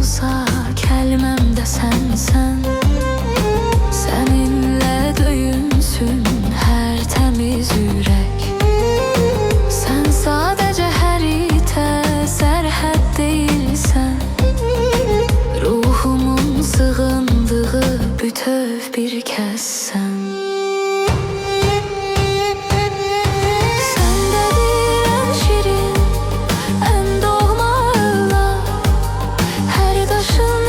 olsa kəlməm də sənsən. Səninlə döyünsün hər təmiz ürək. Sən sadəcə həritə sərhəd deyilsən. Ruhumun sığındığı bütöv bir kəssən. Şirin, ən doğma övlad, hər daşın